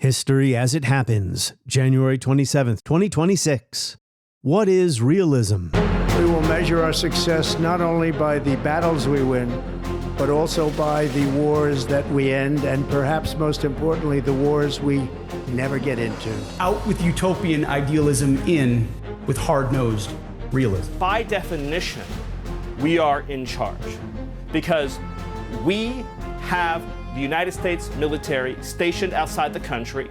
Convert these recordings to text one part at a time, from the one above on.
History as it happens, January 27th, 2026. What is realism? We will measure our success not only by the battles we win, but also by the wars that we end, and perhaps most importantly, the wars we never get into. Out with utopian idealism, in with hard-nosed realism. By definition, we are in charge because we have the United States military stationed outside the country.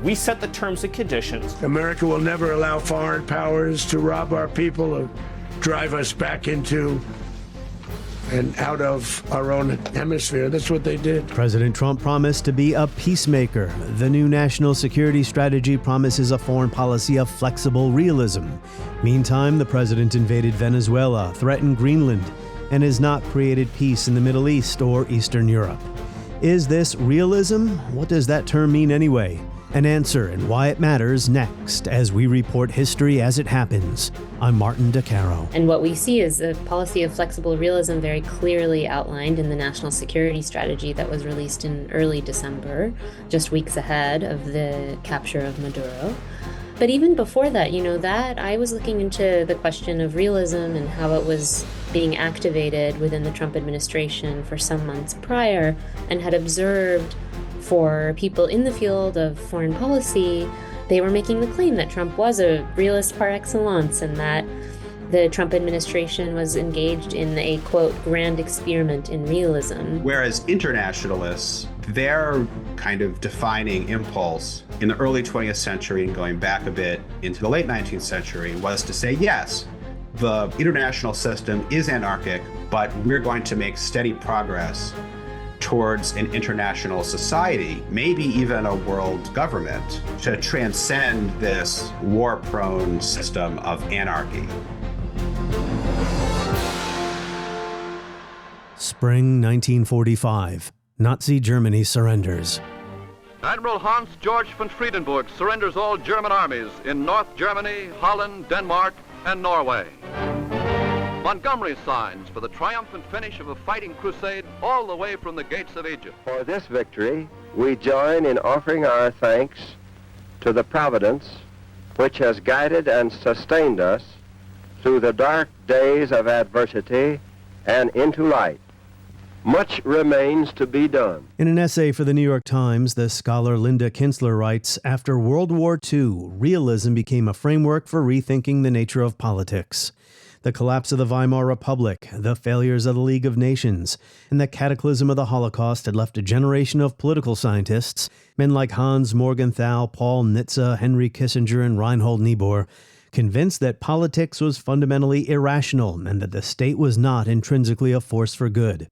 We set the terms and conditions. America will never allow foreign powers to rob our people or drive us back into and out of our own hemisphere. That's what they did. President Trump promised to be a peacemaker. The new national security strategy promises a foreign policy of flexible realism. Meantime, the president invaded Venezuela, threatened Greenland, and has not created peace in the Middle East or Eastern Europe. Is this realism? What does that term mean anyway? An answer and why it matters next as we report history as it happens. I'm Martin DeCaro. And what we see is a policy of flexible realism very clearly outlined in the national security strategy that was released in early December, just weeks ahead of the capture of Maduro. But even before that, that I was looking into the question of realism and how it was being activated within the Trump administration for some months prior, and had observed for people in the field of foreign policy, they were making the claim that Trump was a realist par excellence and that the Trump administration was engaged in a, quote, grand experiment in realism. Whereas internationalists, their kind of defining impulse in the early 20th century and going back a bit into the late 19th century was to say, yes, the international system is anarchic, but we're going to make steady progress towards an international society, maybe even a world government, to transcend this war-prone system of anarchy. Spring 1945. Nazi Germany surrenders. Admiral Hans-Georg von Friedenburg surrenders all German armies in North Germany, Holland, Denmark, and Norway. Montgomery signs for the triumphant finish of a fighting crusade all the way from the gates of Egypt. For this victory, we join in offering our thanks to the Providence which has guided and sustained us through the dark days of adversity and into light. Much remains to be done. In an essay for the New York Times, the scholar Linda Kinstler writes, after World War II, realism became a framework for rethinking the nature of politics. The collapse of the Weimar Republic, the failures of the League of Nations, and the cataclysm of the Holocaust had left a generation of political scientists, men like Hans Morgenthau, Paul Nitze, Henry Kissinger, and Reinhold Niebuhr, convinced that politics was fundamentally irrational and that the state was not intrinsically a force for good.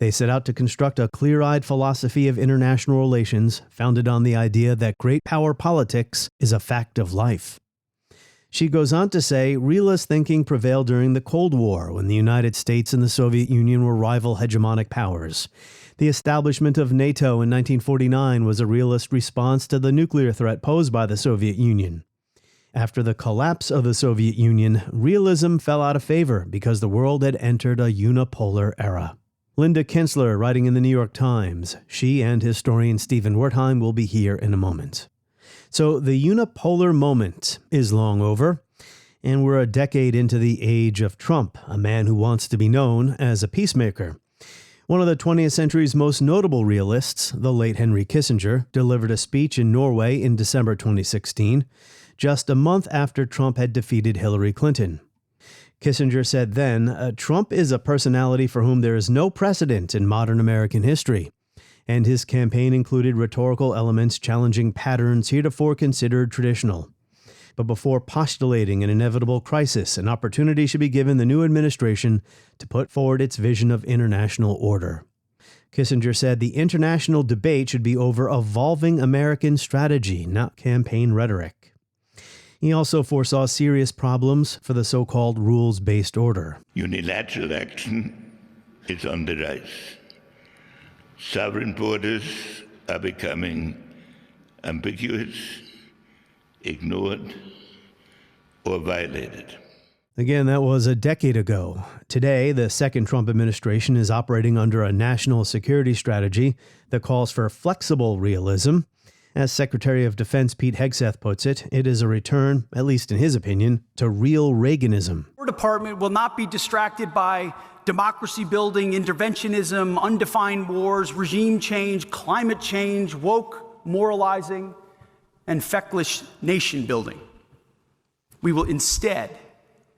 They set out to construct a clear-eyed philosophy of international relations founded on the idea that great power politics is a fact of life. She goes on to say, realist thinking prevailed during the Cold War when the United States and the Soviet Union were rival hegemonic powers. The establishment of NATO in 1949 was a realist response to the nuclear threat posed by the Soviet Union. After the collapse of the Soviet Union, realism fell out of favor because the world had entered a unipolar era. Linda Kinstler, writing in the New York Times. She and historian Stephen Wertheim will be here in a moment. So the unipolar moment is long over, and we're a decade into the age of Trump, a man who wants to be known as a peacemaker. One of the 20th century's most notable realists, the late Henry Kissinger, delivered a speech in Norway in December 2016, just a month after Trump had defeated Hillary Clinton. Kissinger said then, Trump is a personality for whom there is no precedent in modern American history, and his campaign included rhetorical elements challenging patterns heretofore considered traditional. But before postulating an inevitable crisis, an opportunity should be given the new administration to put forward its vision of international order. Kissinger said the international debate should be over evolving American strategy, not campaign rhetoric. He also foresaw serious problems for the so-called rules-based order. Unilateral action is on the rise. Sovereign borders are becoming ambiguous, ignored, or violated. Again, that was a decade ago. Today, the second Trump administration is operating under a national security strategy that calls for flexible realism. As Secretary of Defense Pete Hegseth puts it, it is a return, at least in his opinion, to real Reaganism. War Department will not be distracted by democracy building, interventionism, undefined wars, regime change, climate change, woke moralizing, and feckless nation building. We will instead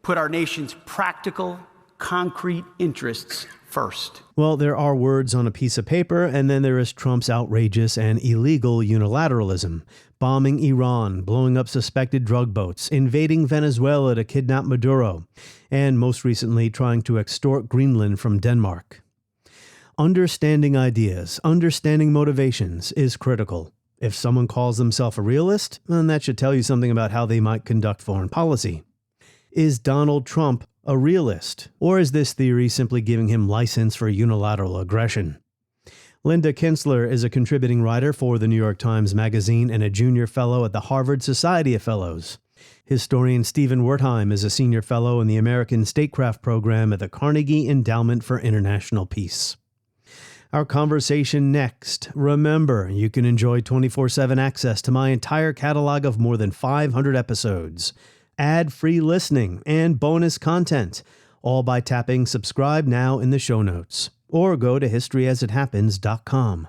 put our nation's practical, concrete interests first. Well, there are words on a piece of paper, and then there is Trump's outrageous and illegal unilateralism. Bombing Iran, blowing up suspected drug boats, invading Venezuela to kidnap Maduro, and most recently trying to extort Greenland from Denmark. Understanding ideas, understanding motivations is critical. If someone calls themselves a realist, then that should tell you something about how they might conduct foreign policy. Is Donald Trump a realist, or is this theory simply giving him license for unilateral aggression? Linda Kinstler is a contributing writer for the New York Times Magazine and a junior fellow at the Harvard Society of Fellows. Historian Stephen Wertheim is a senior fellow in the American Statecraft program at the Carnegie Endowment for International Peace. Our conversation next. Remember, you can enjoy 24/7 access to my entire catalog of more than 500 episodes, ad-free listening, and bonus content, all by tapping subscribe now in the show notes, or go to historyasithappens.com.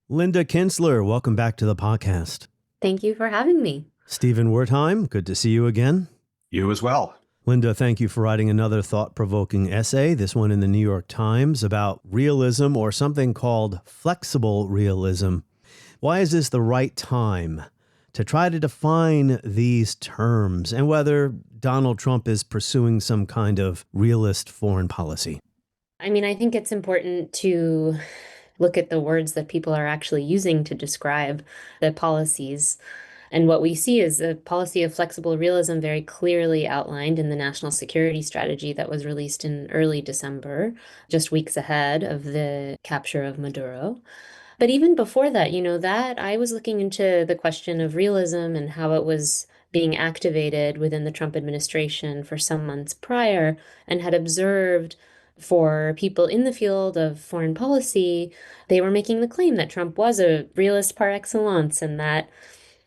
Linda Kinstler, welcome back to the podcast. Thank you for having me. Stephen Wertheim, good to see you again. You as well. Linda, thank you for writing another thought-provoking essay, this one in the New York Times, about realism, or something called flexible realism. Why is this the right time to try to define these terms, and whether Donald Trump is pursuing some kind of realist foreign policy? I mean, I think it's important to look at the words that people are actually using to describe the policies. And what we see is a policy of flexible realism very clearly outlined in the national security strategy that was released in early December, just weeks ahead of the capture of Maduro. But even before that, that I was looking into the question of realism and how it was being activated within the Trump administration for some months prior, and had observed for people in the field of foreign policy, they were making the claim that Trump was a realist par excellence, and that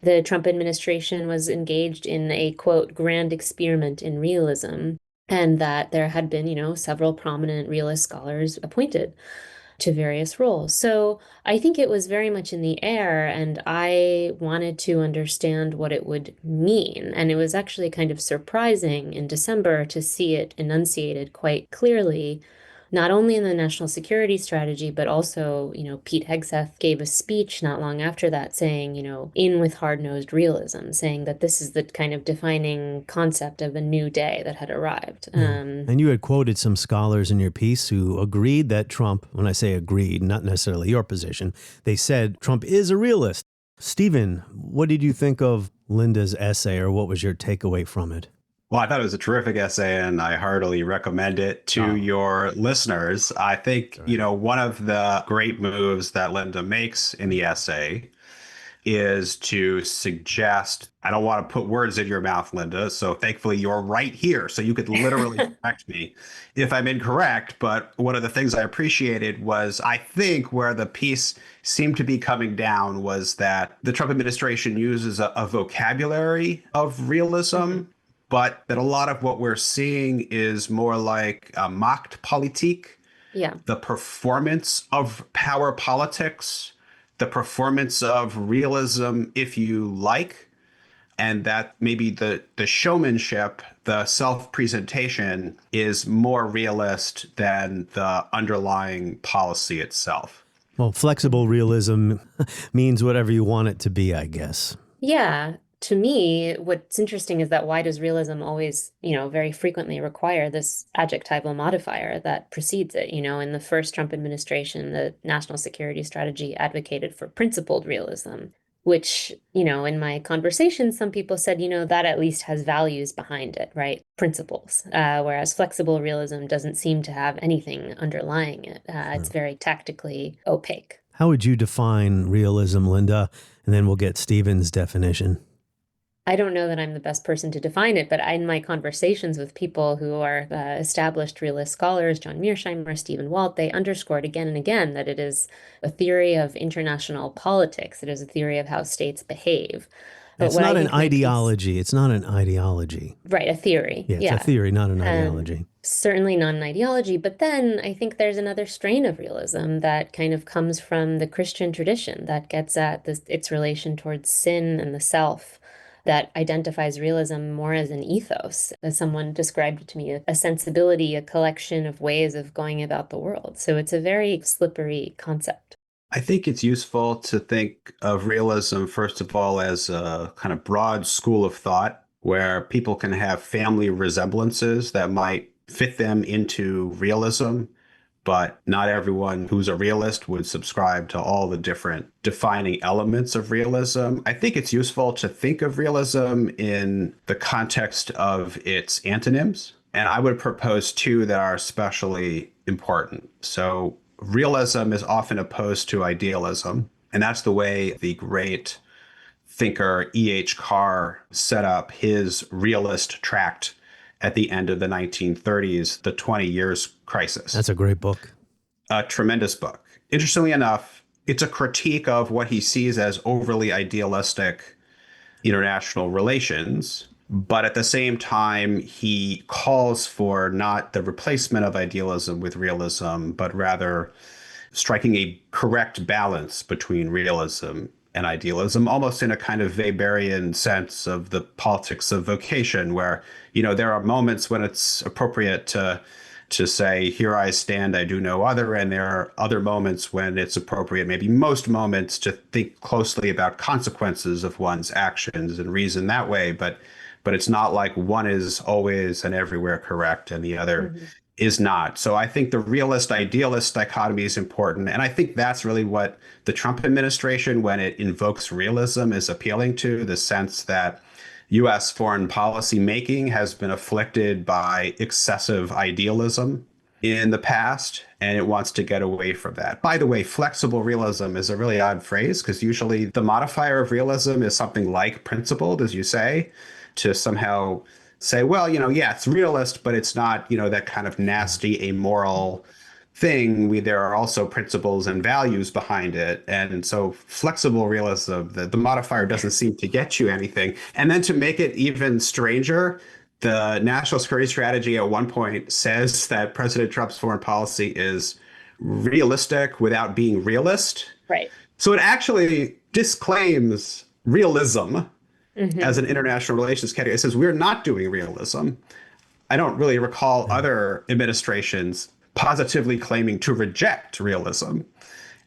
the Trump administration was engaged in a, quote, grand experiment in realism, and that there had been, several prominent realist scholars appointed to various roles. So I think it was very much in the air, and I wanted to understand what it would mean. And it was actually kind of surprising in December to see it enunciated quite clearly, not only in the national security strategy, but also, Pete Hegseth gave a speech not long after that saying, in with hard-nosed realism, saying that this is the kind of defining concept of a new day that had arrived. And you had quoted some scholars in your piece who agreed that Trump, when I say agreed, not necessarily your position, they said Trump is a realist. Stephen, what did you think of Linda's essay, or what was your takeaway from it? Well, I thought it was a terrific essay, and I heartily recommend it to your listeners. I think, one of the great moves that Linda makes in the essay is to suggest, I don't want to put words in your mouth, Linda, so thankfully you're right here, so you could literally correct me if I'm incorrect. But one of the things I appreciated was, I think where the piece seemed to be coming down was that the Trump administration uses a vocabulary of realism, but that a lot of what we're seeing is more like a mocked politique, the performance of power politics, the performance of realism, if you like, and that maybe the showmanship, the self-presentation is more realist than the underlying policy itself. Well, flexible realism means whatever you want it to be, I guess. Yeah. To me, what's interesting is that why does realism always, very frequently require this adjectival modifier that precedes it? In the first Trump administration, the national security strategy advocated for principled realism, which, in my conversation, some people said, that at least has values behind it, right? Principles. Whereas flexible realism doesn't seem to have anything underlying it. It's very tactically opaque. How would you define realism, Linda? And then we'll get Stephen's definition. I don't know that I'm the best person to define it, but in my conversations with people who are established realist scholars, John Mearsheimer, Stephen Walt, they underscored again and again that it is a theory of international politics. It is a theory of how states behave. But It's not an ideology. It's not an ideology. Right, a theory. Yeah, it's a theory, not an ideology. Certainly not an ideology. But then I think there's another strain of realism that kind of comes from the Christian tradition that gets at its relation towards sin and the self, that identifies realism more as an ethos, as someone described it to me, a sensibility, a collection of ways of going about the world. So it's a very slippery concept. I think it's useful to think of realism, first of all, as a kind of broad school of thought where people can have family resemblances that might fit them into realism, but not everyone who's a realist would subscribe to all the different defining elements of realism. I think it's useful to think of realism in the context of its antonyms, and I would propose two that are especially important. So realism is often opposed to idealism, and that's the way the great thinker E.H. Carr set up his realist tract at the end of the 1930s, The 20 Years Crisis. That's a great book. A tremendous book. Interestingly enough, it's a critique of what he sees as overly idealistic international relations. But at the same time, he calls for not the replacement of idealism with realism, but rather striking a correct balance between realism and idealism, almost in a kind of Weberian sense of the politics of vocation, where, you know, there are moments when it's appropriate to say, here I stand, I do no other. And there are other moments when it's appropriate, maybe most moments, to think closely about consequences of one's actions and reason that way. But it's not like one is always and everywhere correct and the other is not. So I think the realist-idealist dichotomy is important. And I think that's really what the Trump administration, when it invokes realism, is appealing to, the sense that U.S. foreign policy making has been afflicted by excessive idealism in the past, and it wants to get away from that. By the way, flexible realism is a really odd phrase, because usually the modifier of realism is something like principled, as you say, to somehow say, well, you know, yeah, it's realist, but it's not, you know, that kind of nasty, amoral thing. There are also principles and values behind it. And so flexible realism, the modifier doesn't seem to get you anything. And then to make it even stranger, the national security strategy at one point says that President Trump's foreign policy is realistic without being realist. Right. So it actually disclaims realism as an international relations category. It says we're not doing realism. I don't really recall other administrations positively claiming to reject realism,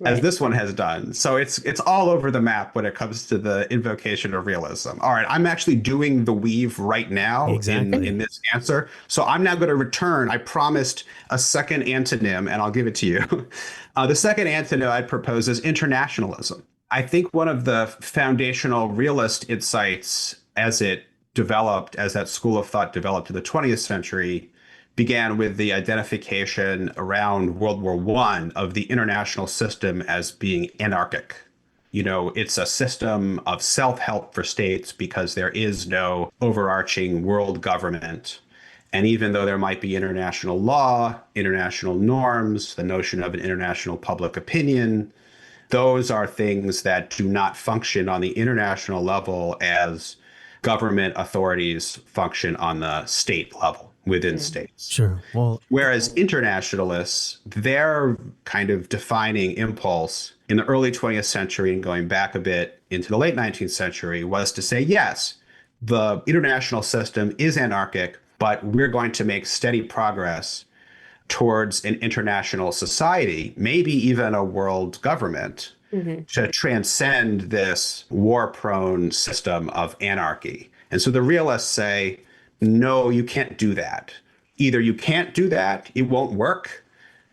as this one has done. So it's all over the map when it comes to the invocation of realism. All right, I'm actually doing the weave right now in this answer. So I'm now going to return. I promised a second antonym, and I'll give it to you. The second antonym I'd propose is internationalism. I think one of the foundational realist insights as it developed, as that school of thought developed in the 20th century, began with the identification around World War I of the international system as being anarchic. You know, it's a system of self-help for states because there is no overarching world government. And even though there might be international law, international norms, the notion of an international public opinion, those are things that do not function on the international level as government authorities function on the state level within states. Sure. Well, whereas internationalists, their kind of defining impulse in the early 20th century and going back a bit into the late 19th century was to say, yes, the international system is anarchic, but we're going to make steady progress towards an international society, maybe even a world government, to transcend this war-prone system of anarchy. And so the realists say, no, you can't do that. Either you can't do that, it won't work,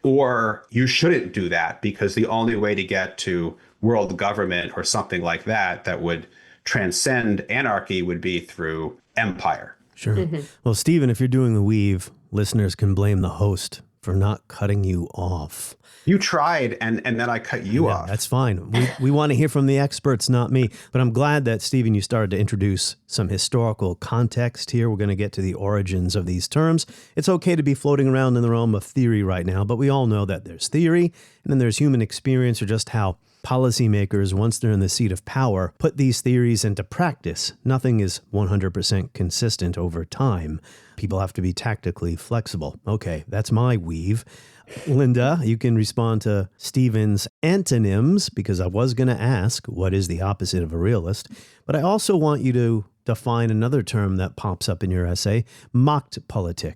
or you shouldn't do that, because the only way to get to world government or something like that that would transcend anarchy would be through empire. Sure. Well, Stephen, if you're doing the weave, listeners can blame the host for not cutting you off. You tried, and then I cut you off. That's fine. We want to hear from the experts, not me. But I'm glad that, Stephen, you started to introduce some historical context here. We're going to get to the origins of these terms. It's okay to be floating around in the realm of theory right now, but we all know that there's theory, and then there's human experience, or just how policymakers, once they're in the seat of power, put these theories into practice. Nothing is 100% consistent over time. People have to be tactically flexible. Okay, that's my weave. Linda, you can respond to Stephen's antonyms, because I was going to ask, what is the opposite of a realist? But I also want you to define another term that pops up in your essay, Machtpolitik.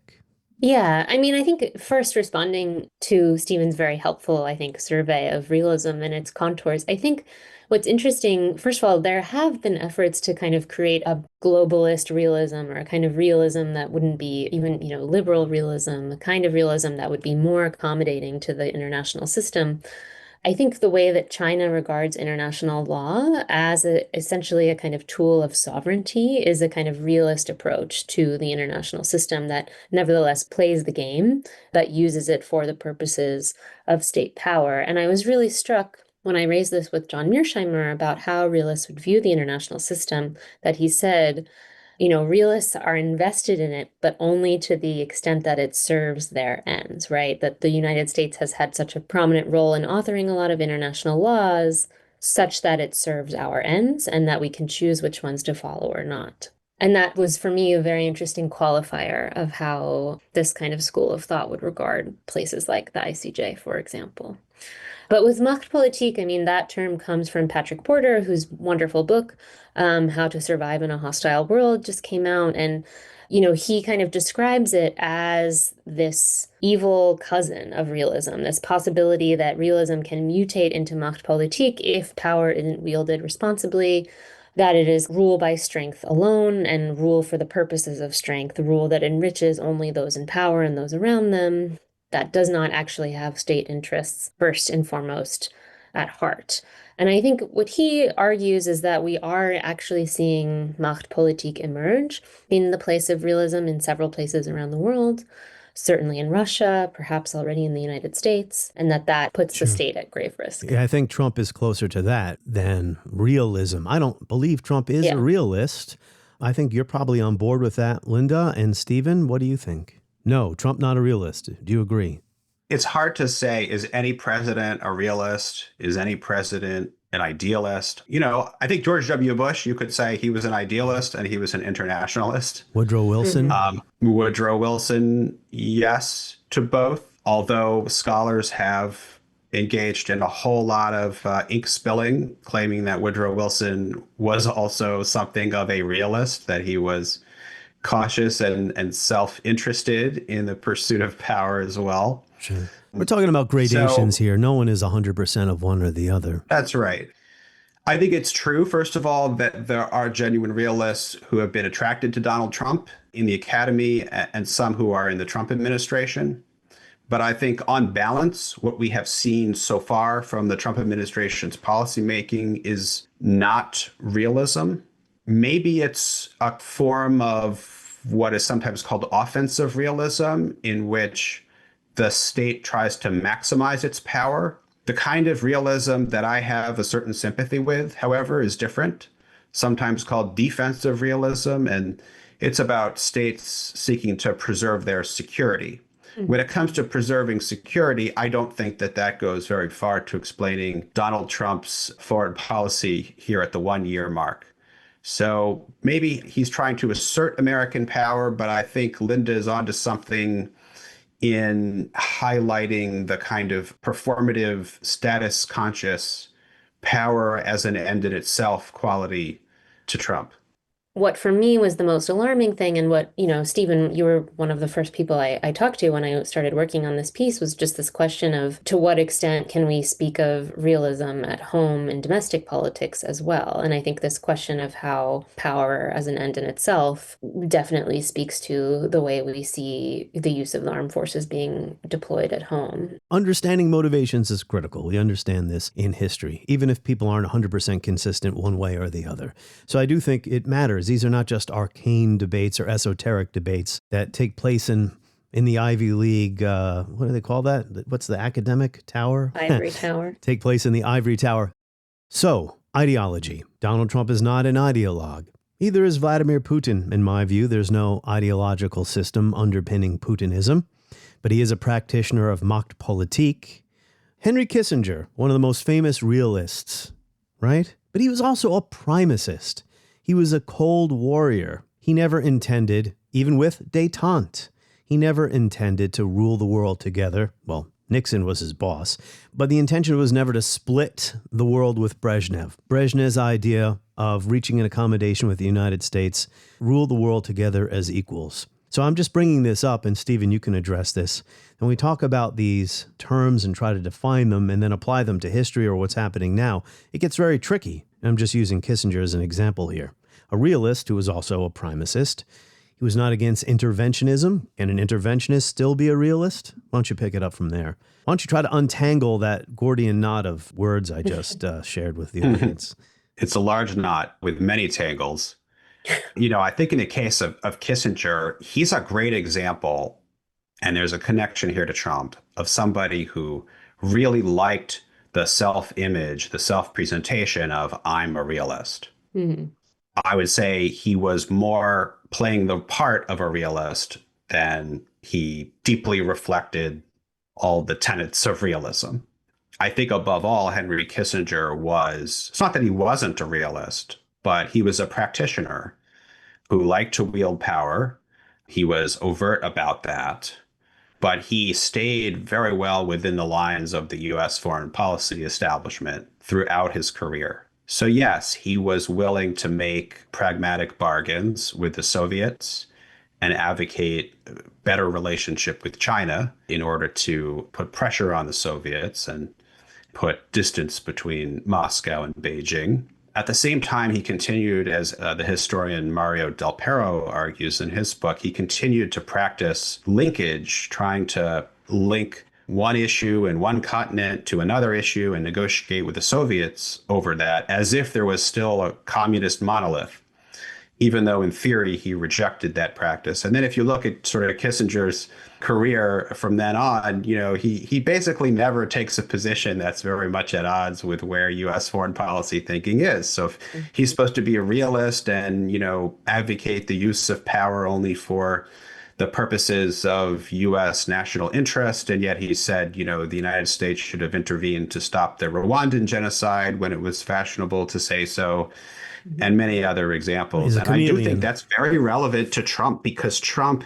Yeah, I mean, I think first responding to Stephen's very helpful, survey of realism and its contours, I think what's interesting, first of all, there have been efforts to kind of create a globalist realism, or a kind of realism that wouldn't be even, liberal realism, a kind of realism that would be more accommodating to the international system. I think the way that China regards international law as essentially a kind of tool of sovereignty is a kind of realist approach to the international system that nevertheless plays the game, but uses it for the purposes of state power. And I was really struck when I raised this with John Mearsheimer about how realists would view the international system, that he said, realists are invested in it, but only to the extent that it serves their ends, right? That the United States has had such a prominent role in authoring a lot of international laws, such that it serves our ends, and that we can choose which ones to follow or not. And that was, for me, a very interesting qualifier of how this kind of school of thought would regard places like the ICJ, for example. But with Machtpolitik, I mean, that term comes from Patrick Porter, whose wonderful book, How to Survive in a Hostile World, just came out. And, he kind of describes it as this evil cousin of realism, this possibility that realism can mutate into Machtpolitik if power isn't wielded responsibly, that it is rule by strength alone and rule for the purposes of strength, rule that enriches only those in power and those around them, that does not actually have state interests first and foremost at heart. And I think what he argues is that we are actually seeing Machtpolitik emerge in the place of realism in several places around the world, certainly in Russia, perhaps already in the United States, and that puts the state at grave risk. Yeah, I think Trump is closer to that than realism. I don't believe Trump is a realist. I think you're probably on board with that, Linda. And Stephen, what do you think? No, Trump not a realist. Do you agree? It's hard to say, is any president a realist? Is any president an idealist? I think George W. Bush, you could say he was an idealist and he was an internationalist. Woodrow Wilson? Woodrow Wilson, yes, to both. Although scholars have engaged in a whole lot of ink spilling, claiming that Woodrow Wilson was also something of a realist, that he was cautious and self-interested in the pursuit of power as well. Sure. We're talking about gradations here. No one is 100% of one or the other. That's right. I think it's true, first of all, that there are genuine realists who have been attracted to Donald Trump in the academy and some who are in the Trump administration. But I think on balance, what we have seen so far from the Trump administration's policymaking is not realism. Maybe it's a form of what is sometimes called offensive realism, in which the state tries to maximize its power. The kind of realism that I have a certain sympathy with, however, is different, sometimes called defensive realism, and it's about states seeking to preserve their security. When it comes to preserving security, I don't think that goes very far to explaining Donald Trump's foreign policy here at the 1-year mark. So maybe he's trying to assert American power, but I think Linda is onto something in highlighting the kind of performative, status conscious power as an end in itself quality to Trump. What for me was the most alarming thing, and what, Stephen, you were one of the first people I talked to when I started working on this piece, was just this question of to what extent can we speak of realism at home in domestic politics as well? And I think this question of how power as an end in itself definitely speaks to the way we see the use of the armed forces being deployed at home. Understanding motivations is critical. We understand this in history, even if people aren't 100% consistent one way or the other. So I do think it matters. These are not just arcane debates or esoteric debates that take place in in the Ivy League, what do they call that? What's the academic tower? Ivory Tower. Take place in the Ivory Tower. So, ideology. Donald Trump is not an ideologue. Either is Vladimir Putin, in my view. There's no ideological system underpinning Putinism, but he is a practitioner of Machtpolitik. Henry Kissinger, one of the most famous realists, right? But he was also a primacist. He was a cold warrior. He never intended, even with détente, he never intended to rule the world together. Well, Nixon was his boss, but the intention was never to split the world with Brezhnev. Brezhnev's idea of reaching an accommodation with the United States, rule the world together as equals. So I'm just bringing this up, and Stephen, you can address this. When we talk about these terms and try to define them and then apply them to history or what's happening now, it gets very tricky. I'm just using Kissinger as an example here. A realist who was also a primacist. He was not against interventionism. Can an interventionist still be a realist? Why don't you pick it up from there? Why don't you try to untangle that Gordian knot of words I just shared with the audience? It's a large knot with many tangles. I think in the case of Kissinger, he's a great example, and there's a connection here to Trump, of somebody who really liked the self-image, the self-presentation of I'm a realist. Mm-hmm. I would say he was more playing the part of a realist than he deeply reflected all the tenets of realism. I think above all, Henry Kissinger it's not that he wasn't a realist, but he was a practitioner who liked to wield power. He was overt about that, but he stayed very well within the lines of the U.S. foreign policy establishment throughout his career. So yes, he was willing to make pragmatic bargains with the Soviets and advocate a better relationship with China in order to put pressure on the Soviets and put distance between Moscow and Beijing. At the same time, he continued, as the historian Mario Del Perro argues in his book, he continued to practice linkage, trying to link one issue in one continent to another issue and negotiate with the Soviets over that as if there was still a communist monolith, even though in theory he rejected that practice. And then if you look at sort of Kissinger's career from then on, he basically never takes a position that's very much at odds with where U.S. foreign policy thinking is. So if he's supposed to be a realist and, advocate the use of power only for the purposes of U.S. national interest, and yet he said, the United States should have intervened to stop the Rwandan genocide when it was fashionable to say so, and many other examples. And I do think that's very relevant to Trump, because Trump,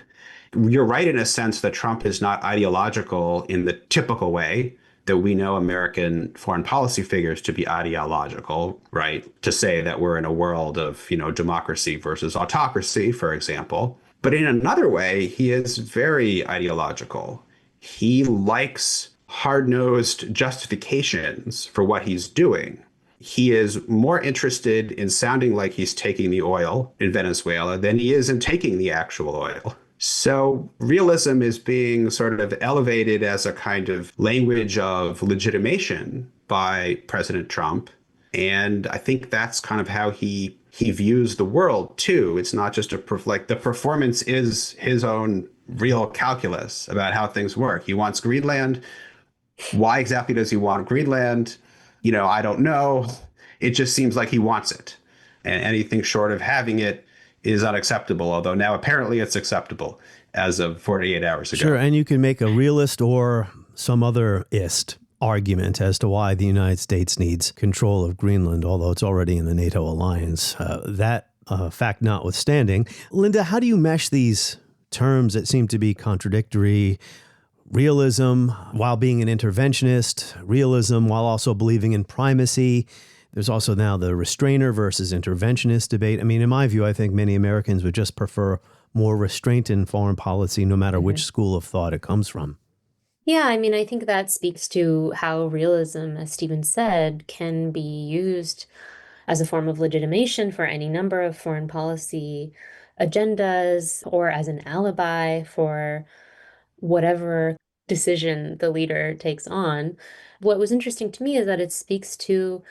you're right in a sense that Trump is not ideological in the typical way that we know American foreign policy figures to be ideological, right? To say that we're in a world of, democracy versus autocracy, for example. But in another way, he is very ideological. He likes hard-nosed justifications for what he's doing. He is more interested in sounding like he's taking the oil in Venezuela than he is in taking the actual oil. So realism is being sort of elevated as a kind of language of legitimation by President Trump. And I think that's kind of how he views the world, too. It's not just the performance is his own real calculus about how things work. He wants Greenland. Why exactly does he want Greenland? I don't know. It just seems like he wants it. And anything short of having it is unacceptable, although now apparently it's acceptable as of 48 hours ago. Sure, and you can make a realist or some other ist argument as to why the United States needs control of Greenland, although it's already in the NATO alliance. That fact notwithstanding, Linda, how do you mesh these terms that seem to be contradictory? Realism while being an interventionist, realism while also believing in primacy. There's also now the restrainer versus interventionist debate. I mean, in my view, I think many Americans would just prefer more restraint in foreign policy, no matter which school of thought it comes from. Yeah, I think that speaks to how realism, as Stephen said, can be used as a form of legitimation for any number of foreign policy agendas, or as an alibi for whatever decision the leader takes on. What was interesting to me is that it speaks to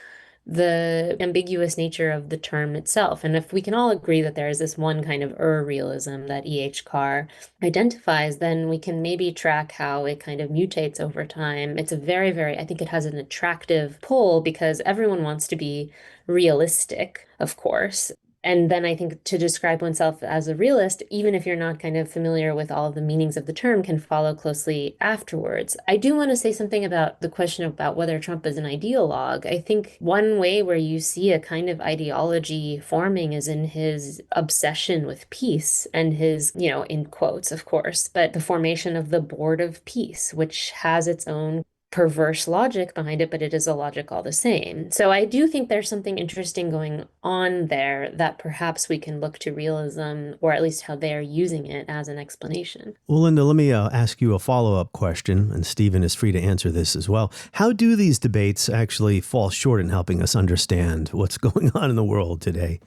the ambiguous nature of the term itself. And if we can all agree that there is this one kind of realism that E.H. Carr identifies, then we can maybe track how it kind of mutates over time. It's a very, very, I think it has an attractive pull because everyone wants to be realistic, of course. And then I think to describe oneself as a realist, even if you're not kind of familiar with all of the meanings of the term, can follow closely afterwards. I do want to say something about the question about whether Trump is an ideologue. I think one way where you see a kind of ideology forming is in his obsession with peace and his, in quotes, of course, but the formation of the Board of Peace, which has its own perverse logic behind it, but it is a logic all the same. So I do think there's something interesting going on there that perhaps we can look to realism, or at least how they are using it as an explanation. Well, Linda, let me ask you a follow-up question, and Stephen is free to answer this as well. How do these debates actually fall short in helping us understand what's going on in the world today?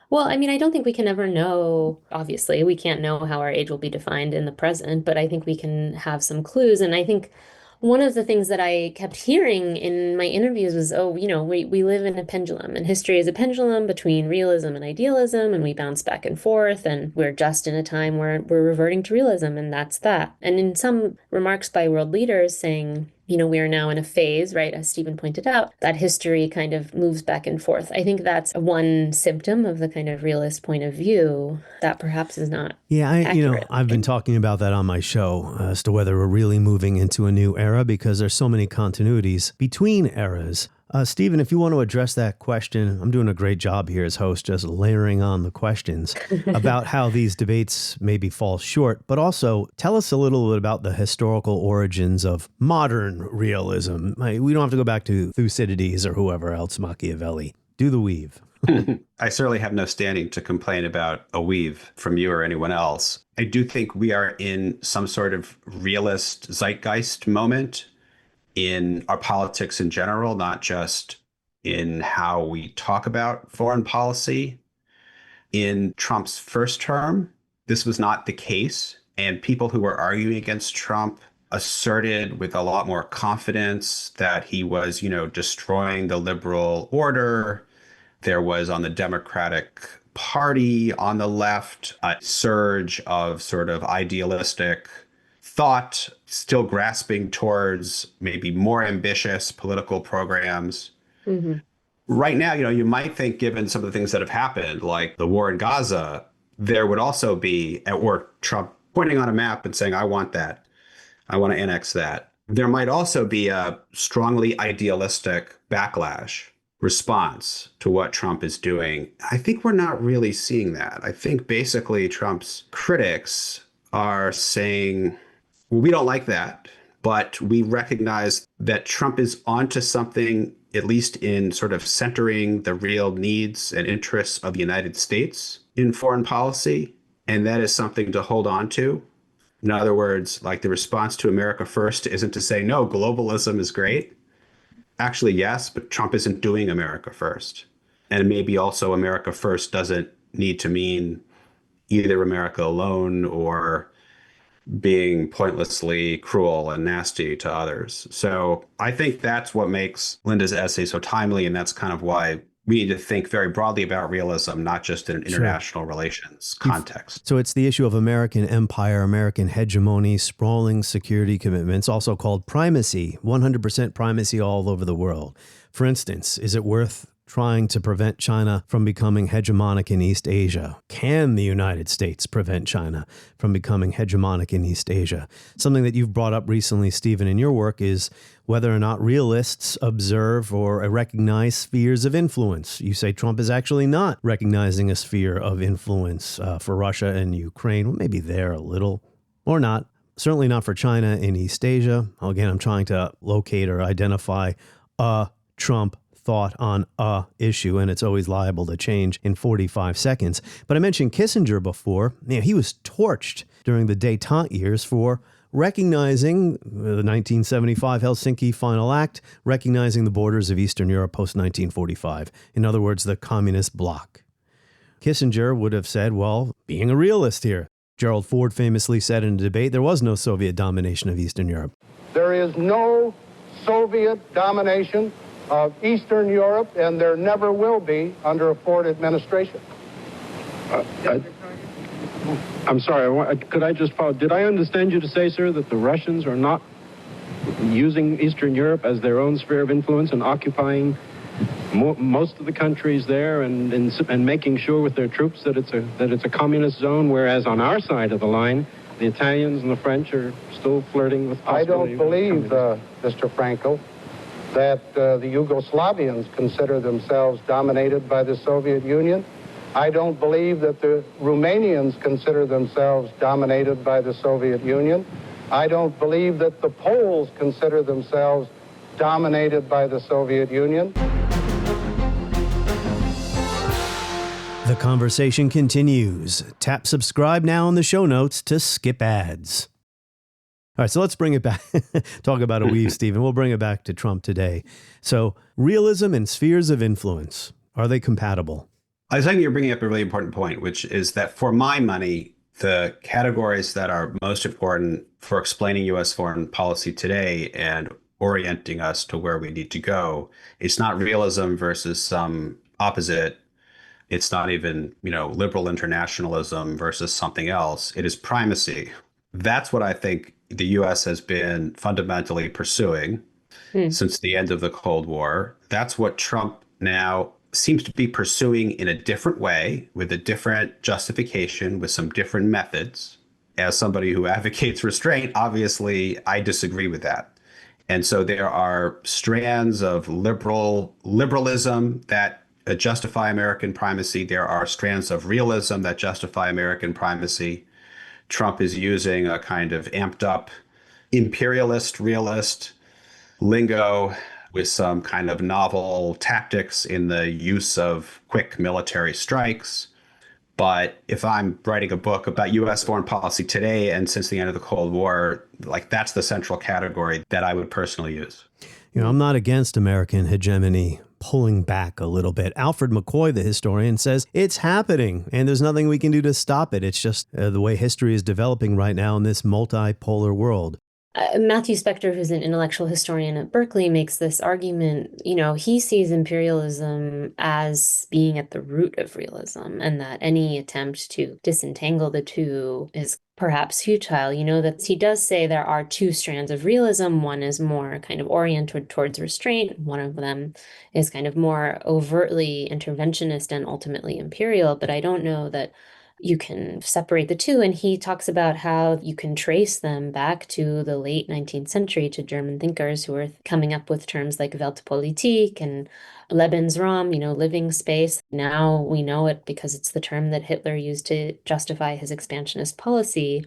Well, I mean, I don't think we can ever know. Obviously, we can't know how our age will be defined in the present, but I think we can have some clues. And I think one of the things that I kept hearing in my interviews was, we live in a pendulum, and history is a pendulum between realism and idealism, and we bounce back and forth, and we're just in a time where we're reverting to realism, and that's that. And in some remarks by world leaders saying, we are now in a phase, right, as Stephen pointed out, that history kind of moves back and forth. I think that's one symptom of the kind of realist point of view that perhaps is not accurate. I've been talking about that on my show as to whether we're really moving into a new era because there's so many continuities between eras. Stephen, if you want to address that question, I'm doing a great job here as host, just layering on the questions about how these debates maybe fall short, but also tell us a little bit about the historical origins of modern realism. We don't have to go back to Thucydides or whoever else, Machiavelli. Do the weave. I certainly have no standing to complain about a weave from you or anyone else. I do think we are in some sort of realist zeitgeist moment in our politics in general, not just in how we talk about foreign policy. In Trump's first term, this was not the case. And people who were arguing against Trump asserted with a lot more confidence that he was, destroying the liberal order. There was on the Democratic Party on the left a surge of sort of idealistic thought, still grasping towards maybe more ambitious political programs. Mm-hmm. Right now, you might think, given some of the things that have happened, like the war in Gaza, there would also be, or Trump pointing on a map and saying, I want that. I want to annex that. There might also be a strongly idealistic backlash response to what Trump is doing. I think we're not really seeing that. I think basically Trump's critics are saying, well, we don't like that, but we recognize that Trump is onto something, at least in sort of centering the real needs and interests of the United States in foreign policy. And that is something to hold on to. In other words, like the response to America First isn't to say, no, globalism is great. Actually, yes, but Trump isn't doing America First. And maybe also America First doesn't need to mean either America alone or being pointlessly cruel and nasty to others. So I think that's what makes Linda's essay so timely. And that's kind of why we need to think very broadly about realism, not just in an international relations context. So it's the issue of American empire, American hegemony, sprawling security commitments, also called primacy, 100% primacy all over the world. For instance, is it worth trying to prevent China from becoming hegemonic in East Asia? Can the United States prevent China from becoming hegemonic in East Asia? Something that you've brought up recently, Stephen, in your work is whether or not realists observe or recognize spheres of influence. You say Trump is actually not recognizing a sphere of influence for Russia and Ukraine. Well, maybe there a little or not. Certainly not for China in East Asia. Again, I'm trying to locate or identify a Trump thought on a issue, and it's always liable to change in 45 seconds. But I mentioned Kissinger before. He was torched during the détente years for recognizing the 1975 Helsinki Final Act, recognizing the borders of Eastern Europe post-1945. In other words, the communist bloc. Kissinger would have said, well, being a realist here. Gerald Ford famously said in a debate, there was no Soviet domination of Eastern Europe. There is no Soviet domination of Eastern Europe, and there never will be under a Ford administration. I'm sorry, could I just follow? Did I understand you to say, sir, that the Russians are not using Eastern Europe as their own sphere of influence and occupying most of the countries there and making sure with their troops that it's a communist zone, whereas on our side of the line, the Italians and the French are still flirting with possibility? I don't believe, Mr. Frankel, that the Yugoslavians consider themselves dominated by the Soviet Union. I don't believe that the Romanians consider themselves dominated by the Soviet Union. I don't believe that the Poles consider themselves dominated by the Soviet Union. The conversation continues. Tap subscribe now in the show notes to skip ads. All right, so let's bring it back. Talk about a weave, Stephen. We'll bring it back to Trump today. So realism and spheres of influence, are they compatible? I think you're bringing up a really important point, which is that for my money, the categories that are most important for explaining U.S. foreign policy today and orienting us to where we need to go, it's not realism versus some opposite. It's not even, liberal internationalism versus something else. It is primacy. That's what I think the U.S. has been fundamentally pursuing since the end of the Cold War. That's what Trump now seems to be pursuing in a different way, with a different justification, with some different methods. As somebody who advocates restraint, obviously, I disagree with that. And so there are strands of liberalism that justify American primacy. There are strands of realism that justify American primacy. Trump is using a kind of amped up imperialist, realist lingo with some kind of novel tactics in the use of quick military strikes. But if I'm writing a book about U.S. foreign policy today and since the end of the Cold War, that's the central category that I would personally use. I'm not against American hegemony pulling back a little bit. Alfred McCoy, the historian, says it's happening and there's nothing we can do to stop it. It's just the way history is developing right now in this multipolar world. Matthew Spector, who's an intellectual historian at Berkeley, makes this argument. He sees imperialism as being at the root of realism, and that any attempt to disentangle the two is perhaps futile. That he does say there are two strands of realism. One is more kind of oriented towards restraint. One of them is kind of more overtly interventionist and ultimately imperial. But I don't know that you can separate the two. And he talks about how you can trace them back to the late 19th century, to German thinkers who were coming up with terms like Weltpolitik and Lebensraum, living space. Now we know it because it's the term that Hitler used to justify his expansionist policy.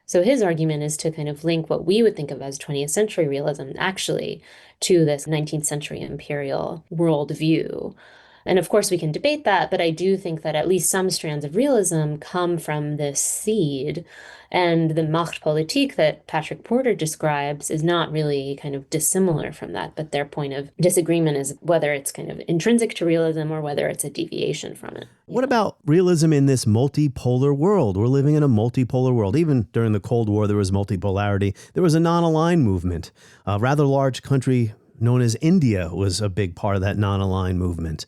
So his argument is to kind of link what we would think of as 20th century realism actually to this 19th century imperial worldview. And of course, we can debate that, but I do think that at least some strands of realism come from this seed. And the Machtpolitik that Patrick Porter describes is not really kind of dissimilar from that, but their point of disagreement is whether it's kind of intrinsic to realism or whether it's a deviation from it. What about realism in this multipolar world? We're living in a multipolar world. Even during the Cold War, there was multipolarity. There was a non-aligned movement. A rather large country known as India was a big part of that non-aligned movement.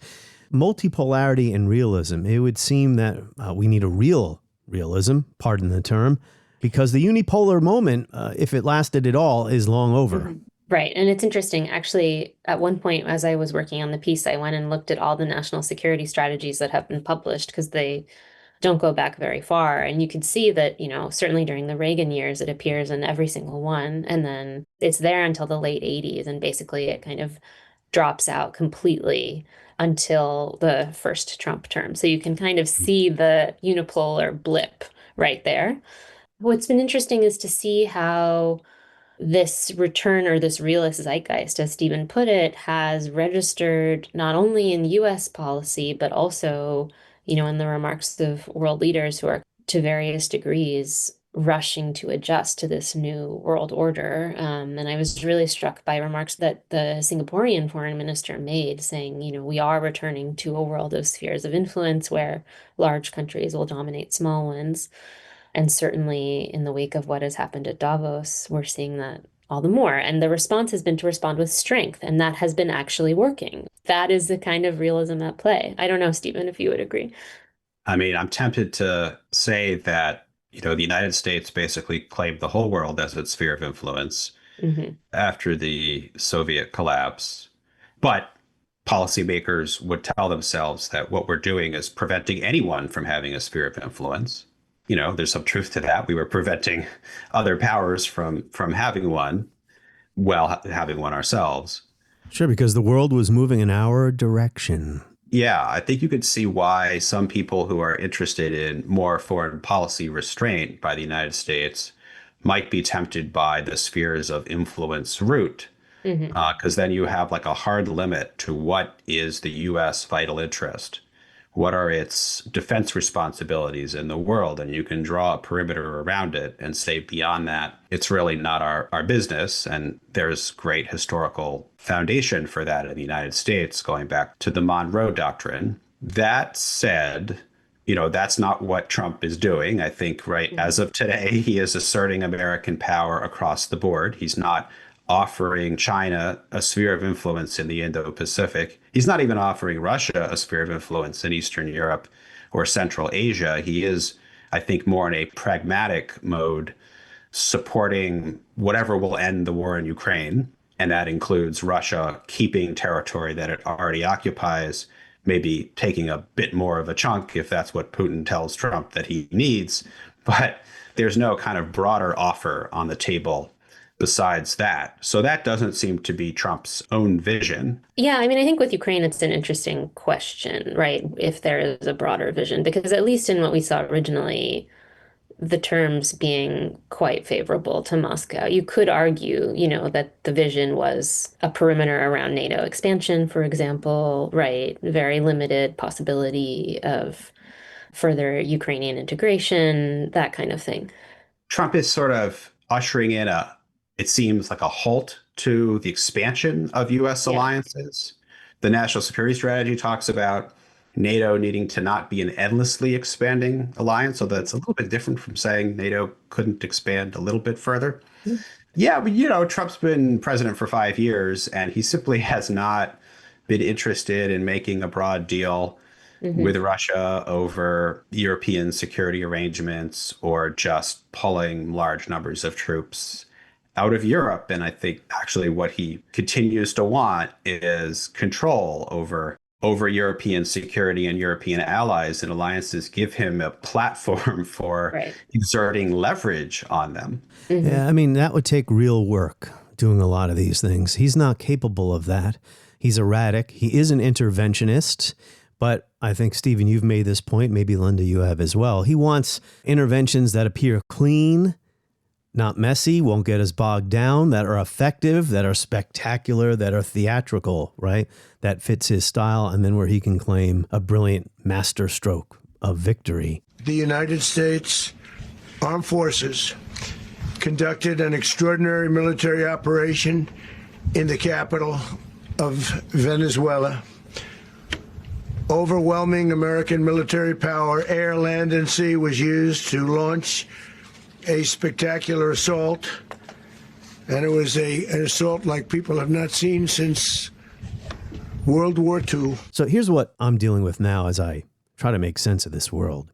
Multipolarity and realism, it would seem that we need a real realism, pardon the term, because the unipolar moment, if it lasted at all, is long over. Mm-hmm. Right. And it's interesting. Actually, at one point, as I was working on the piece, I went and looked at all the national security strategies that have been published because they don't go back very far. And you can see that, certainly during the Reagan years, it appears in every single one. And then it's there until the late 80s. And basically it kind of drops out completely until the first Trump term. So you can kind of see the unipolar blip right there. What's been interesting is to see how this return, or this realist zeitgeist, as Stephen put it, has registered not only in US policy, but also, in the remarks of world leaders who are to various degrees rushing to adjust to this new world order. And I was really struck by remarks that the Singaporean foreign minister made, saying, we are returning to a world of spheres of influence where large countries will dominate small ones. And certainly in the wake of what has happened at Davos, we're seeing that all the more. And the response has been to respond with strength, and that has been actually working. That is the kind of realism at play. I don't know, Stephen, if you would agree. I mean, I'm tempted to say that, the United States basically claimed the whole world as its sphere of influence after the Soviet collapse. But policymakers would tell themselves that what we're doing is preventing anyone from having a sphere of influence. There's some truth to that. We were preventing other powers from having one while having one ourselves. Sure, because the world was moving in our direction. Yeah, I think you could see why some people who are interested in more foreign policy restraint by the United States might be tempted by the spheres of influence route. Because then you have like a hard limit to what is the U.S. vital interest. What are its defense responsibilities in the world? And you can draw a perimeter around it and say beyond that, it's really not our business. And there's great historical foundation for that in the United States, going back to the Monroe Doctrine. That said, that's not what Trump is doing. I think as of today, he is asserting American power across the board. He's not offering China a sphere of influence in the Indo-Pacific. He's not even offering Russia a sphere of influence in Eastern Europe or Central Asia. He is, I think, more in a pragmatic mode, supporting whatever will end the war in Ukraine. And that includes Russia keeping territory that it already occupies, maybe taking a bit more of a chunk if that's what Putin tells Trump that he needs. But there's no kind of broader offer on the table besides that. So that doesn't seem to be Trump's own vision. Yeah, I mean, I think with Ukraine, it's an interesting question, right? If there is a broader vision, because at least in what we saw originally, the terms being quite favorable to Moscow, you could argue, that the vision was a perimeter around NATO expansion, for example, right? Very limited possibility of further Ukrainian integration, that kind of thing. Trump is sort of ushering in it seems like a halt to the expansion of U.S. alliances. The national security strategy talks about NATO needing to not be an endlessly expanding alliance. So that's a little bit different from saying NATO couldn't expand a little bit further. Yeah, but Trump's been president for 5 years, and he simply has not been interested in making a broad deal with Russia over European security arrangements or just pulling large numbers of troops out of Europe. And I think actually what he continues to want is control over European security and European allies, and alliances give him a platform for exerting leverage on them. Yeah, I mean, that would take real work, doing a lot of these things. He's not capable of that. He's erratic. He is an interventionist. But I think, Stephen, you've made this point. Maybe, Linda, you have as well. He wants interventions that appear clean, not messy, won't get us bogged down, that are effective, that are spectacular, that are theatrical, right? That fits his style, and then where he can claim a brilliant masterstroke of victory. The United States Armed Forces conducted an extraordinary military operation in the capital of Venezuela. Overwhelming American military power, air, land, and sea, was used to launch a spectacular assault, and it was an assault like people have not seen since World War II. So here's what I'm dealing with now as I try to make sense of this world.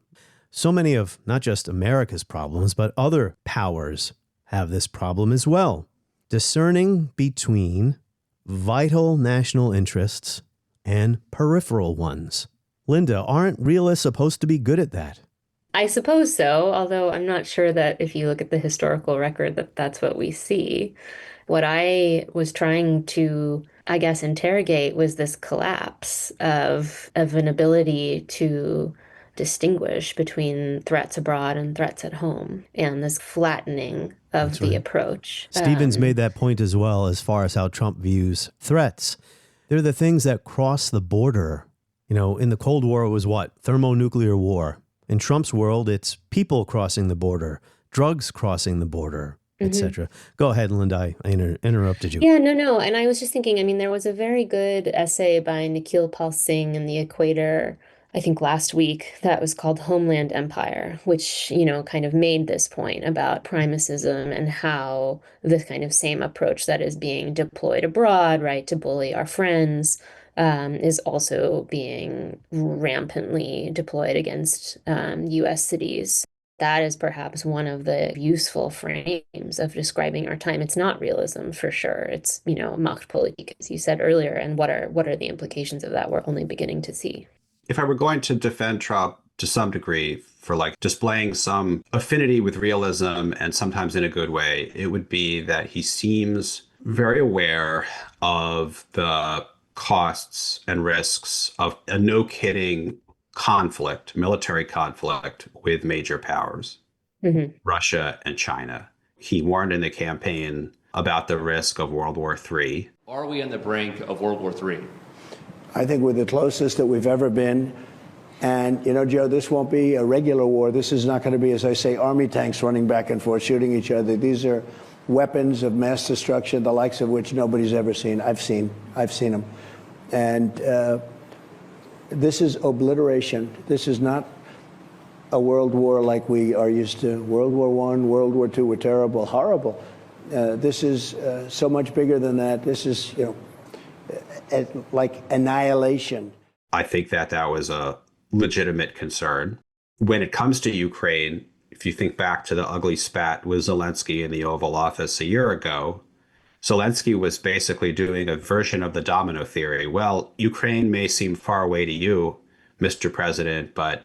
So many of not just America's problems, but other powers have this problem as well. Discerning between vital national interests and peripheral ones. Linda, aren't realists supposed to be good at that? I suppose so, although I'm not sure that if you look at the historical record that that's what we see. What I was trying to, I guess, interrogate was this collapse of an ability to distinguish between threats abroad and threats at home, and this flattening of the approach. Stephen's made that point as well, as far as how Trump views threats. They're the things that cross the border. In the Cold War, it was what? Thermonuclear war. In Trump's world, it's people crossing the border, drugs crossing the border, etc. Go ahead, Linda. I interrupted you. Yeah, no. And I was just thinking, there was a very good essay by Nikhil Pal Singh in The Equator I think last week, that was called Homeland Empire, which, kind of made this point about primacism and how this kind of same approach that is being deployed abroad, right, to bully our friends, is also being rampantly deployed against US cities. That is perhaps one of the useful frames of describing our time. It's not realism for sure. It's, Machtpolitik, as you said earlier. And what are the implications of that? We're only beginning to see. If I were going to defend Trump to some degree for displaying some affinity with realism and sometimes in a good way, it would be that he seems very aware of the costs and risks of a no-kidding conflict, military conflict with major powers, Russia and China. He warned in the campaign about the risk of World War III. Are we on the brink of World War III? I think we're the closest that we've ever been. And, Joe, this won't be a regular war. This is not going to be, as I say, army tanks running back and forth, shooting each other. These are weapons of mass destruction, the likes of which nobody's ever seen. I've seen them. And this is obliteration. This is not a world war like we are used to. World War I, World War II were terrible, horrible. This is so much bigger than that. This is, like annihilation. I think that was a legitimate concern. When it comes to Ukraine, if you think back to the ugly spat with Zelensky in the Oval Office a year ago, Zelensky was basically doing a version of the domino theory. Well, Ukraine may seem far away to you, Mr. President, but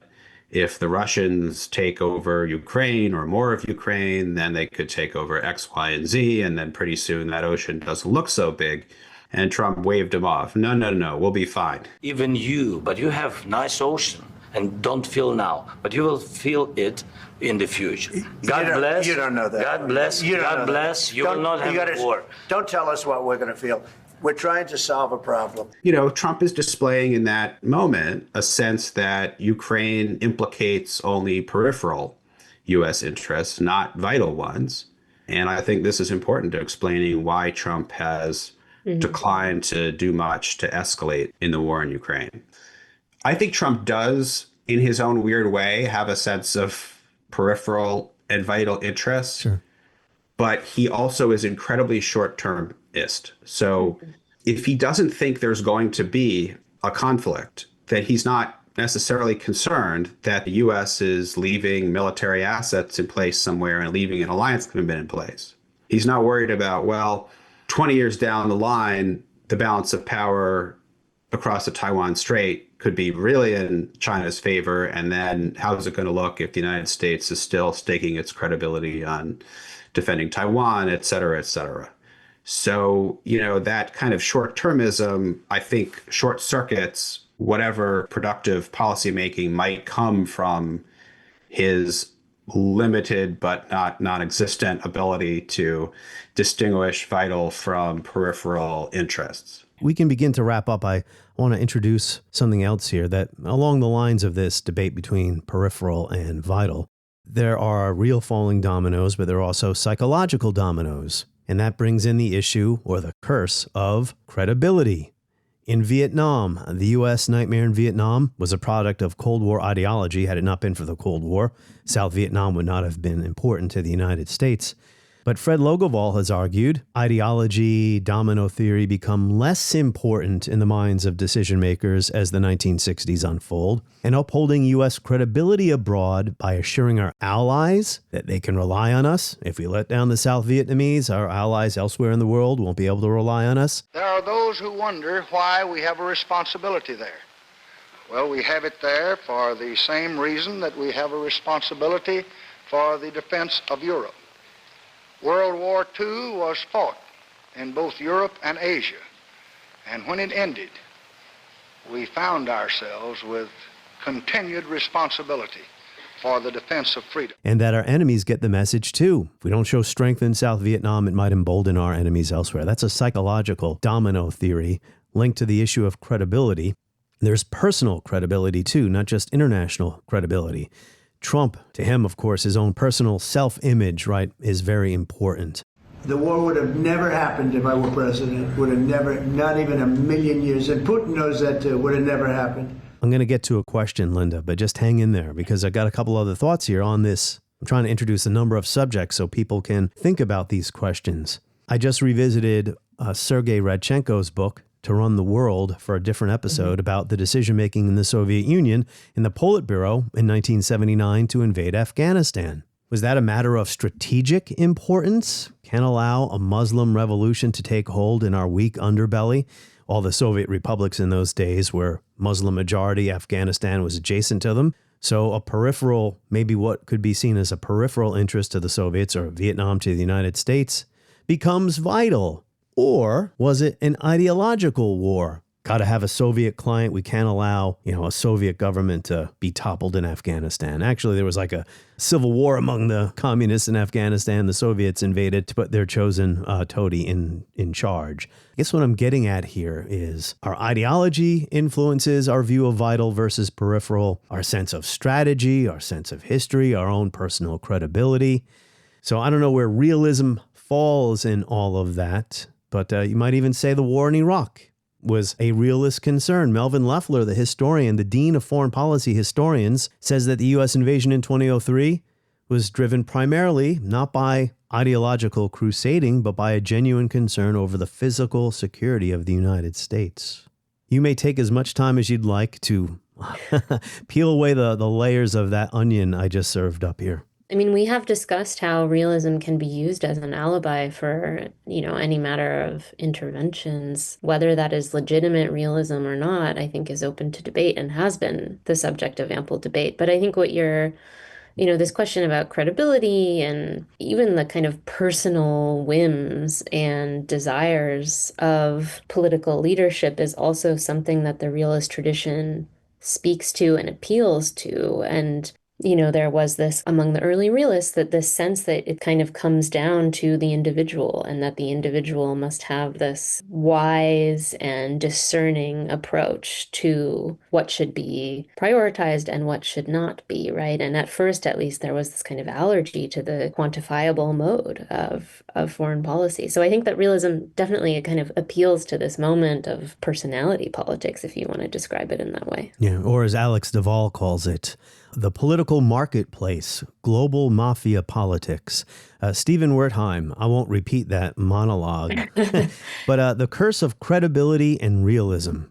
if the Russians take over Ukraine or more of Ukraine, then they could take over X, Y, and Z, and then pretty soon that ocean doesn't look so big. And Trump waved him off. No, we'll be fine. Even you, but you have nice ocean and don't feel now, but you will feel it in the future. God bless. You don't know that. God bless. God bless. You will not have war. Don't tell us what we're going to feel. We're trying to solve a problem. Trump is displaying in that moment a sense that Ukraine implicates only peripheral U.S. interests, not vital ones. And I think this is important to explaining why Trump has declined to do much to escalate in the war in Ukraine. I think Trump does, in his own weird way, have a sense of peripheral and vital interests. Sure. But he also is incredibly short-termist. So if he doesn't think there's going to be a conflict, then he's not necessarily concerned that the U.S. is leaving military assets in place somewhere and leaving an alliance commitment in place. He's not worried about, 20 years down the line, the balance of power across the Taiwan Strait could be really in China's favor. And then how is it going to look if the United States is still staking its credibility on defending Taiwan, et cetera, et cetera. So, that kind of short-termism, I think, short circuits whatever productive policymaking might come from his limited but not non-existent ability to distinguish vital from peripheral interests. We can begin to wrap up. I want to introduce something else here that along the lines of this debate between peripheral and vital, there are real falling dominoes, but there are also psychological dominoes. And that brings in the issue or the curse of credibility. In Vietnam, the U.S. nightmare in Vietnam was a product of Cold War ideology. Had it not been for the Cold War, South Vietnam would not have been important to the United States. But Fred Logevall has argued ideology, domino theory become less important in the minds of decision makers as the 1960s unfold, and upholding U.S. credibility abroad by assuring our allies that they can rely on us. If we let down the South Vietnamese, our allies elsewhere in the world won't be able to rely on us. There are those who wonder why we have a responsibility there. Well, we have it there for the same reason that we have a responsibility for the defense of Europe. World War II was fought in both Europe and Asia, and when it ended, we found ourselves with continued responsibility for the defense of freedom. And that our enemies get the message too. If we don't show strength in South Vietnam, it might embolden our enemies elsewhere. That's a psychological domino theory linked to the issue of credibility. There's personal credibility too, not just international credibility. Trump, to him, of course, his own personal self-image, right, is very important. The war would have never happened if I were president. Would have never, not even a million years. And Putin knows that too. Would have never happened. I'm going to get to a question, Linda, but just hang in there because I got a couple other thoughts here on this. I'm trying to introduce a number of subjects so people can think about these questions. I just revisited Sergei Radchenko's book, To Run the World, for a different episode about the decision-making in the Soviet Union in the Politburo in 1979 to invade Afghanistan. Was that a matter of strategic importance? Can allow a Muslim revolution to take hold in our weak underbelly? All the Soviet republics in those days were Muslim majority. Afghanistan was adjacent to them. So a peripheral, maybe what could be seen as a peripheral interest to the Soviets or Vietnam to the United States, becomes vital. Or was it an ideological war? Got to have a Soviet client. We can't allow, a Soviet government to be toppled in Afghanistan. Actually, there was like a civil war among the communists in Afghanistan. The Soviets invaded to put their chosen toady in charge. I guess what I'm getting at here is our ideology influences our view of vital versus peripheral, our sense of strategy, our sense of history, our own personal credibility. So I don't know where realism falls in all of that, but you might even say the war in Iraq was a realist concern. Melvin Leffler, the historian, the dean of foreign policy historians, says that the U.S. invasion in 2003 was driven primarily not by ideological crusading, but by a genuine concern over the physical security of the United States. You may take as much time as you'd like to peel away the layers of that onion I just served up here. I mean, we have discussed how realism can be used as an alibi for, any matter of interventions. Whether that is legitimate realism or not, I think is open to debate and has been the subject of ample debate. But I think what this question about credibility and even the kind of personal whims and desires of political leadership is also something that the realist tradition speaks to and appeals to. And there was this among the early realists that this sense that it kind of comes down to the individual and that the individual must have this wise and discerning approach to what should be prioritized and what should not be, right? And at first, at least, there was this kind of allergy to the quantifiable mode of foreign policy. So I think that realism definitely kind of appeals to this moment of personality politics, if you want to describe it in that way. Yeah, or as Alex Duvall calls it, the political marketplace, global mafia politics. Stephen Wertheim, I won't repeat that monologue, but the curse of credibility and realism.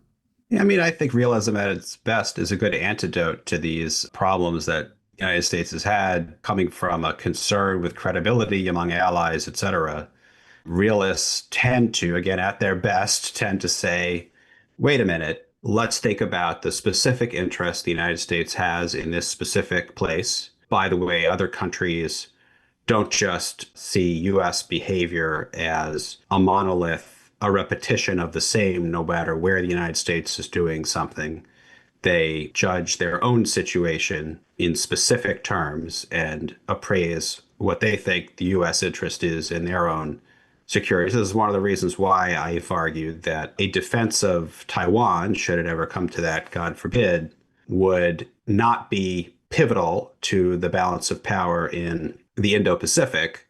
Yeah, I think realism at its best is a good antidote to these problems that the United States has had coming from a concern with credibility among allies, etc. Realists tend to, again, at their best, tend to say, wait a minute, let's think about the specific interest the United States has in this specific place. By the way, other countries don't just see U.S. behavior as a monolith, a repetition of the same, no matter where the United States is doing something. They judge their own situation in specific terms and appraise what they think the U.S. interest is in their own security. This is one of the reasons why I've argued that a defense of Taiwan, should it ever come to that, God forbid, would not be pivotal to the balance of power in the Indo-Pacific.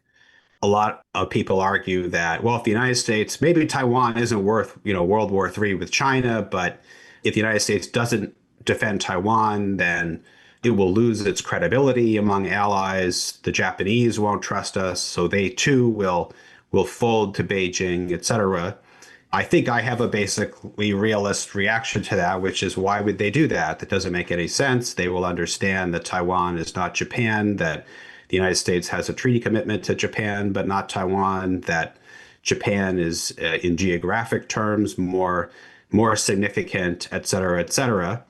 A lot of people argue that, well, if the United States, maybe Taiwan isn't worth, World War III with China, but if the United States doesn't defend Taiwan, then it will lose its credibility among allies. The Japanese won't trust us, so they too will fold to Beijing, etc. I think I have a basically realist reaction to that, which is, why would they do that? That doesn't make any sense. They will understand that Taiwan is not Japan, that the United States has a treaty commitment to Japan, but not Taiwan, that Japan is, in geographic terms, more significant, etc., etc.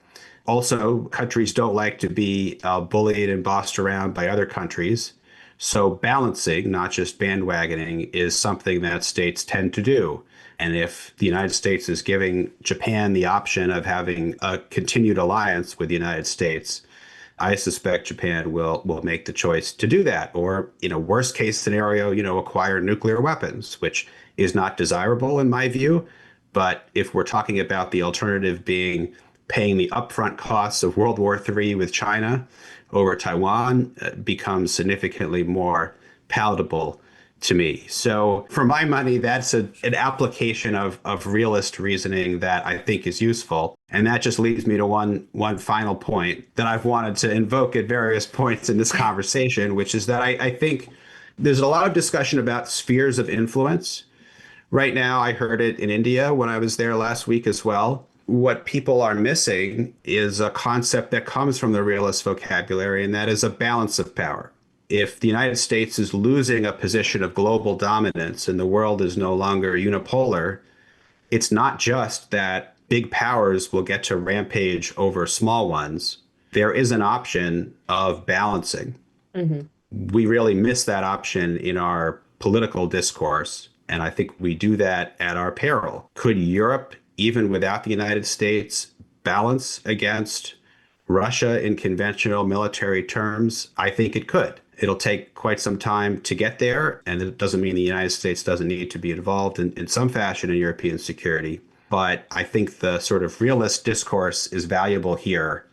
Also, countries don't like to be bullied and bossed around by other countries. So balancing, not just bandwagoning, is something that states tend to do. And if the United States is giving Japan the option of having a continued alliance with the United States, I suspect Japan will make the choice to do that. Or, worst case scenario, acquire nuclear weapons, which is not desirable in my view. But if we're talking about the alternative being paying the upfront costs of World War III with China over Taiwan, becomes significantly more palatable to me. So for my money, that's an application of realist reasoning that I think is useful. And that just leads me to one final point that I've wanted to invoke at various points in this conversation, which is that I think there's a lot of discussion about spheres of influence. Right now, I heard it in India when I was there last week as well. What people are missing is a concept that comes from the realist vocabulary, and that is a balance of power. If the United States is losing a position of global dominance and the world is no longer unipolar, it's not just that big powers will get to rampage over small ones. There is an option of balancing. We really miss that option in our political discourse, and I think we do that at our peril. Could Europe, even without the United States, balance against Russia in conventional military terms? I think it could. It'll take quite some time to get there, and it doesn't mean the United States doesn't need to be involved in some fashion in European security. But I think the sort of realist discourse is valuable here,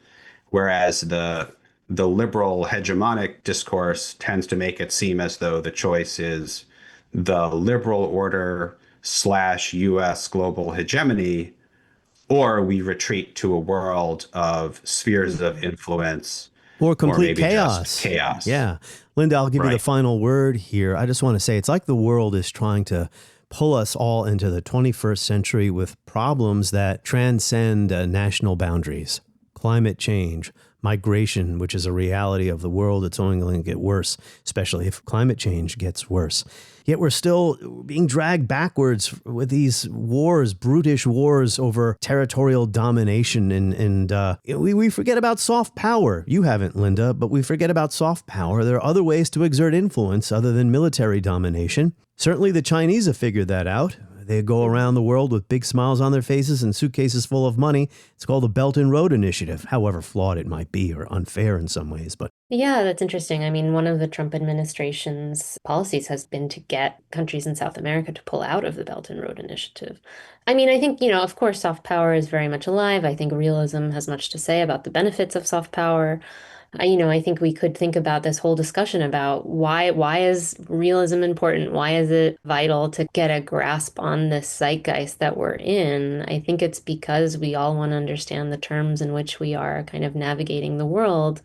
whereas the liberal hegemonic discourse tends to make it seem as though the choice is the liberal order / U.S. global hegemony, or we retreat to a world of spheres of influence. Or complete maybe chaos. Just chaos. Yeah. Linda, I'll give you the final word here. I just want to say it's like the world is trying to pull us all into the 21st century with problems that transcend national boundaries. Climate change, migration, which is a reality of the world. It's only going to get worse, especially if climate change gets worse. Yet we're still being dragged backwards with these wars, brutish wars over territorial domination. And we forget about soft power. You haven't, Linda, but we forget about soft power. There are other ways to exert influence other than military domination. Certainly the Chinese have figured that out. They go around the world with big smiles on their faces and suitcases full of money. It's called the Belt and Road Initiative, however flawed it might be or unfair in some ways. But yeah, that's interesting. I mean, one of the Trump administration's policies has been to get countries in South America to pull out of the Belt and Road Initiative. I mean, I think, of course, soft power is very much alive. I think realism has much to say about the benefits of soft power. I think we could think about this whole discussion about why is realism important? Why is it vital to get a grasp on this zeitgeist that we're in? I think it's because we all want to understand the terms in which we are kind of navigating the world.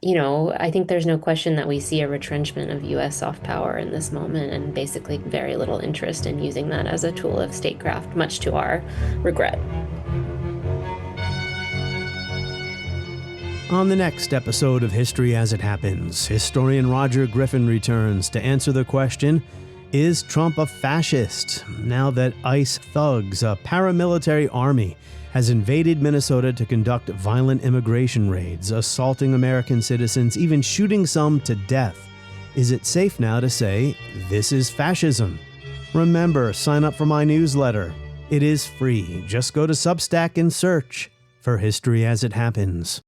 I think there's no question that we see a retrenchment of U.S. soft power in this moment and basically very little interest in using that as a tool of statecraft, much to our regret. On the next episode of History as It Happens, historian Roger Griffin returns to answer the question, is Trump a fascist? Now that ICE thugs, a paramilitary army, has invaded Minnesota to conduct violent immigration raids, assaulting American citizens, even shooting some to death. Is it safe now to say, this is fascism? Remember, sign up for my newsletter. It is free. Just go to Substack and search for History as It Happens.